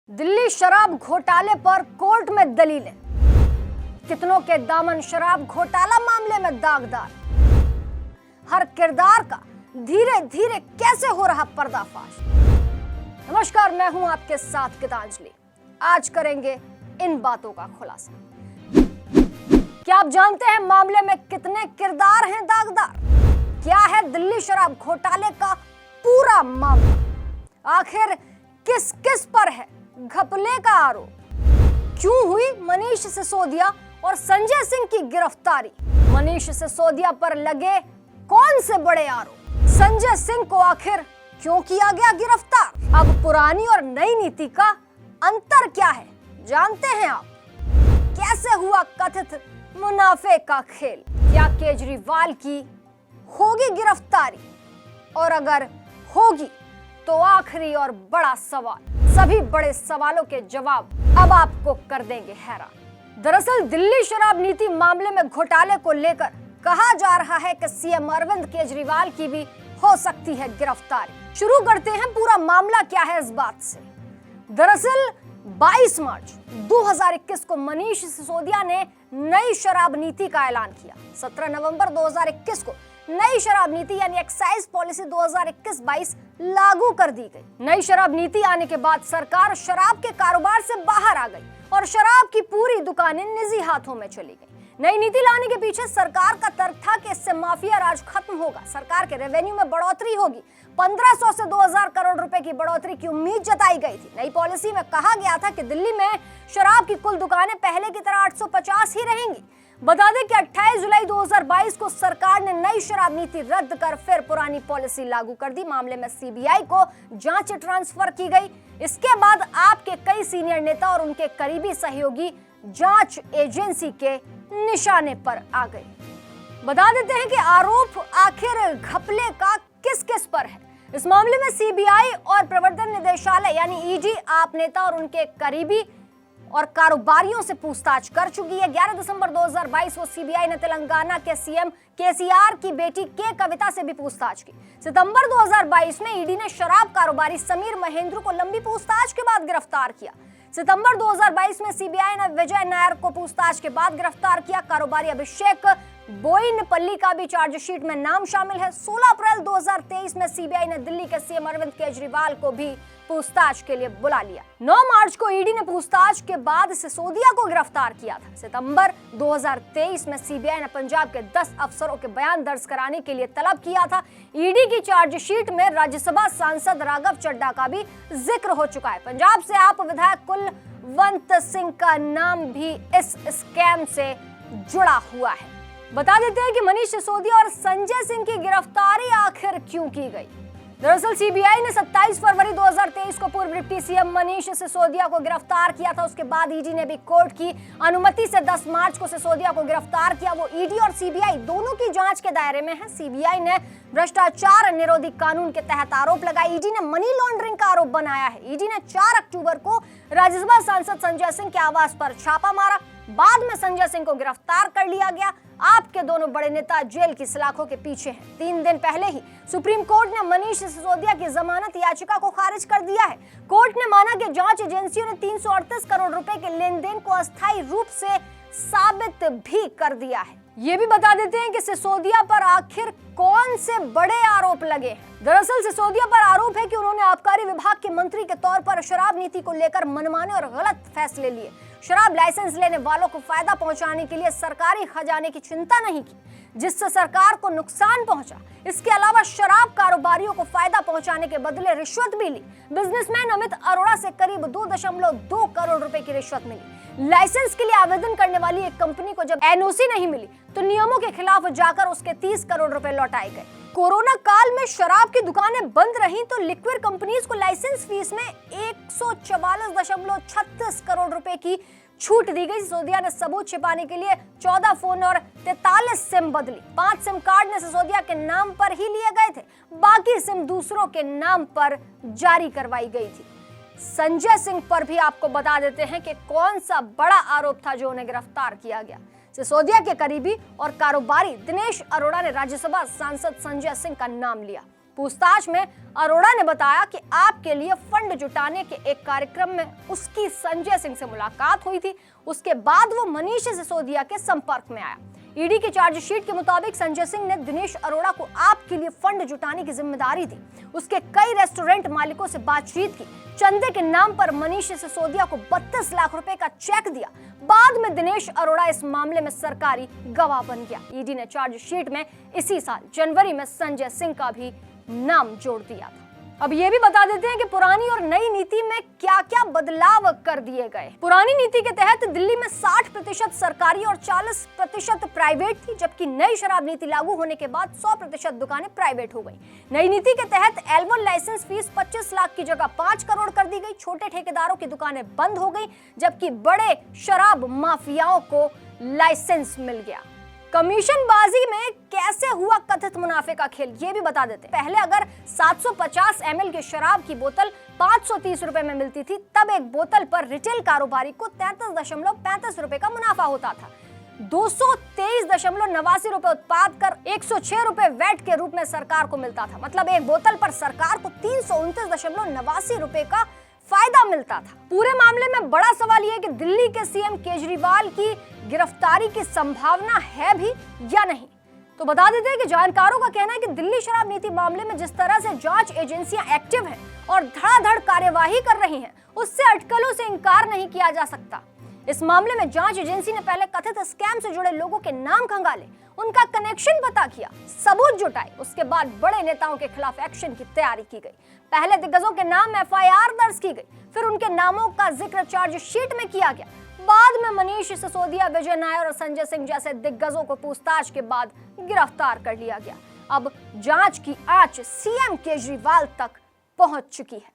दिल्ली शराब घोटाले पर कोर्ट में दलीलें। कितनों के दामन शराब घोटाला मामले में दागदार। हर किरदार का धीरे धीरे कैसे हो रहा पर्दाफाश। नमस्कार, मैं हूं आपके साथ गीतांजलि। आज करेंगे इन बातों का खुलासा। क्या आप जानते हैं मामले में कितने किरदार हैं दागदार? क्या है दिल्ली शराब घोटाले का पूरा मामला? आखिर किस किस पर है घपले का आरोप? क्यों हुई मनीष सिसोदिया और संजय सिंह की गिरफ्तारी? मनीष सिसोदिया पर लगे कौन से बड़े आरोप? संजय सिंह को आखिर क्यों किया गया गिरफ्तार? अब पुरानी और नई नीति का अंतर क्या है, जानते हैं आप? कैसे हुआ कथित मुनाफे का खेल? क्या केजरीवाल की होगी गिरफ्तारी? और अगर होगी तो आखिरी और बड़ा सवाल। सभी बड़े सवालों के जवाब अब आपको कर देंगे हैरान। दरअसल दिल्ली शराब नीति मामले में घोटाले को लेकर कहा जा रहा है कि सीएम अरविंद केजरीवाल की भी हो सकती है गिरफ्तारी। शुरू करते हैं पूरा मामला क्या है इस बात से। दरअसल 22 मार्च 2021 को मनीष सिसोदिया ने नई शराब नीति का ऐलान किया। 17 नवंबर 2021 को नई शराब नीति यानी एक्साइज पॉलिसी 2021-22 लागू कर दी गई। नई शराब नीति आने के बाद सरकार शराब के कारोबार से बाहर आ गई और शराब की पूरी दुकानें निजी हाथों में चली गई। नई नीति लाने के पीछे सरकार का तर्क था कि इससे माफिया राज खत्म होगा, सरकार के रेवेन्यू में बढ़ोतरी होगी। 1500 से 2000 करोड़ रुपए की बढ़ोतरी की उम्मीद जताई गई थी। नई पॉलिसी में कहा गया था कि दिल्ली में शराब की कुल दुकानें पहले की तरह 850 ही रहेंगी। बता दें कि 28 जुलाई 2022 को सरकार ने नई शराब नीति रद्द कर फिर पुरानी पॉलिसी लागू कर दी। मामले में सीबीआई को जांच ट्रांसफर की गई। इसके बाद आपके कई सीनियर नेता और उनके करीबी सहयोगी जांच एजेंसी के निशाने पर आ गए। बता देते हैं कि आरोप आखिर घपले का किस किस पर है। इस मामले में सीबीआई और प्रवर्तन निदेशालय यानी ईडी आप नेता और उनके करीबी और कारोबारियों से पूछताछ कर चुकी है। 11 दिसंबर 2022 को सीबीआई ने तेलंगाना के सीएम केसीआर की बेटी के कविता से भी पूछताछ की। सितंबर 2022 में ईडी ने शराब कारोबारी समीर महेंद्र को लंबी पूछताछ के बाद गिरफ्तार किया। सितंबर 2022 में सीबीआई ने विजय नायर को पूछताछ के बाद गिरफ्तार किया। कारोबारी अभिषेक बोयिनपल्ली का भी चार्जशीट में नाम शामिल है। 16 अप्रैल 2023 में सीबीआई ने दिल्ली के सीएम अरविंद केजरीवाल को भी पूछताछ के लिए बुला लिया। 9 मार्च को ईडी ने पूछताछ के बाद सिसोदिया को गिरफ्तार किया था। सितंबर 2023 में सीबीआई ने पंजाब के 10 अफसरों के बयान दर्ज कराने के लिए तलब किया था। ईडी की चार्जशीट में राज्यसभा सांसद राघव चड्ढा का भी जिक्र हो चुका है। पंजाब से आप विधायक कुलवंत सिंह का नाम भी इस स्कैम से जुड़ा हुआ है। बता देते हैं कि मनीष सिसोदिया और संजय सिंह की गिरफ्तारी आखिर क्यों की गई। दरअसल सीबीआई ने 27 फरवरी 2023 को पूर्व डिप्टी सीएम मनीष सिसोदिया को गिरफ्तार किया था। उसके बाद ईडी ने भी कोर्ट की अनुमति से 10 मार्च को सिसोदिया को गिरफ्तार किया। वो ईडी और सीबीआई दोनों की जांच के दायरे में है। सीबीआई ने भ्रष्टाचार निरोधी कानून के तहत आरोप लगाए। ईडी ने मनी लॉन्ड्रिंग का आरोप बनाया है। ईडी ने 4 अक्टूबर को राज्यसभा सांसद संजय सिंह के आवास पर छापा मारा। बाद में संजय सिंह को गिरफ्तार कर लिया गया। आपके दोनों बड़े नेता जेल की सलाखों के पीछे हैं। 3 दिन पहले ही सुप्रीम कोर्ट ने मनीष सिसोदिया की जमानत याचिका को खारिज कर दिया है। कोर्ट ने माना कि जांच एजेंसियों ने 338 करोड़ रुपए के लेन देन को अस्थायी रूप से साबित भी कर दिया है। ये भी बता देते हैं कि सिसोदिया पर आखिर कौन से बड़े आरोप लगे हैं। दरअसल सिसोदिया पर आरोप है कि उन्होंने आबकारी विभाग के मंत्री के तौर पर शराब नीति को लेकर मनमाने और गलत फैसले लिए। शराब लाइसेंस लेने वालों को फायदा पहुंचाने के लिए सरकारी खजाने की चिंता नहीं की, जिससे सरकार को नुकसान पहुंचा। इसके अलावा शराब कारोबारियों को फायदा पहुंचाने के बदले रिश्वत भी ली। बिजनेसमैन अमित अरोड़ा से करीब 2.2 करोड़ रुपए की रिश्वत मिली। लाइसेंस के लिए आवेदन करने वाली एक कंपनी को जब एनओसी नहीं मिली तो नियमों के खिलाफ जाकर उसके 30 करोड़ रुपए लौटाए गए। कोरोना काल में शराब की दुकानें बंद रहीं तो लिक्विड कंपनीज को लाइसेंस फीस में 144.36 करोड़ रुपए की छूट दी गई। सिसोदिया ने सबूत छिपाने के लिए 14 फोन और 43 सिम बदली। 5 सिम कार्ड ने सिसोदिया के नाम पर ही लिए गए थे, बाकी सिम दूसरों के नाम पर जारी करवाई गई थी। संजय सिंह पर भी आपको बता देते हैं कि कौन सा बड़ा आरोप था जो उन्हें गिरफ्तार किया गया। सिसोदिया के करीबी और कारोबारी दिनेश अरोड़ा ने राज्यसभा सांसद संजय सिंह का नाम लिया। पूछताछ में अरोड़ा ने बताया कि आपके लिए फंड जुटाने के एक कार्यक्रम में उसकी संजय सिंह से मुलाकात हुई थी। उसके बाद वो मनीष सिसोदिया के संपर्क में आया। ईडी की चार्जशीट के मुताबिक संजय सिंह ने दिनेश अरोड़ा को आपके लिए फंड जुटाने की जिम्मेदारी दी। उसके कई रेस्टोरेंट मालिकों से बातचीत की। चंदे के नाम पर मनीष सिसोदिया को 32 लाख रुपए का चेक दिया। बाद में दिनेश अरोड़ा इस मामले में सरकारी गवाह बन गया। ईडी ने चार्जशीट में इसी साल जनवरी में संजय सिंह का भी नाम जोड़ दिया था। अब ये भी बता देते हैं कि पुरानी और नई नीति में क्या क्या बदलाव कर दिए गए। पुरानी नीति के तहत दिल्ली में 60% सरकारी और 40% प्राइवेट थी, जबकि नई शराब नीति लागू होने के बाद 100% दुकानें प्राइवेट हो गई। नई नीति के तहत L1 लाइसेंस फीस 25 लाख की जगह 5 करोड़ कर दी गई। छोटे ठेकेदारों की दुकानें बंद हो गई, जबकि बड़े शराब माफियाओं को लाइसेंस मिल गया। कमीशनबाजी में कैसे हुआ कथित मुनाफे का खेल, ये भी बता देते हैं। पहले अगर 750 ml की शराब की बोतल 530 रुपए में मिलती थी, तब एक बोतल पर रिटेल कारोबारी को 33.35 रुपए का मुनाफा होता था। 223.89 रुपए उत्पाद कर 106 रुपए वैट के रूप में सरकार को मिलता था। मतलब एक बोतल पर सरकार को 329.89 रुपए का फायदा मिलता था। पूरे मामले में बड़ा सवाल यह है कि दिल्ली के सीएम केजरीवाल की गिरफ्तारी की संभावना है भी या नहीं। तो बता देते हैं कि जानकारों का कहना है कि दिल्ली शराब नीति मामले में जिस तरह से जांच एजेंसियां एक्टिव हैं और धड़ाधड़ कार्यवाही कर रही हैं, उससे अटकलों से इंकार नहीं किया जा सकता। इस मामले में जांच एजेंसी ने पहले कथित स्कैम से जुड़े लोगों के नाम खंगाले, उनका कनेक्शन पता किया, सबूत जुटाए। उसके बाद बड़े नेताओं के खिलाफ एक्शन की तैयारी की गई। पहले दिग्गजों के नाम FIR दर्ज की गई, फिर उनके नामों का जिक्र चार्जशीट में किया गया। बाद में मनीष सिसोदिया, विजय नायर और संजय सिंह जैसे दिग्गजों को पूछताछ के बाद गिरफ्तार कर लिया गया। अब जांच की आंच सीएम केजरीवाल तक पहुंच चुकी है।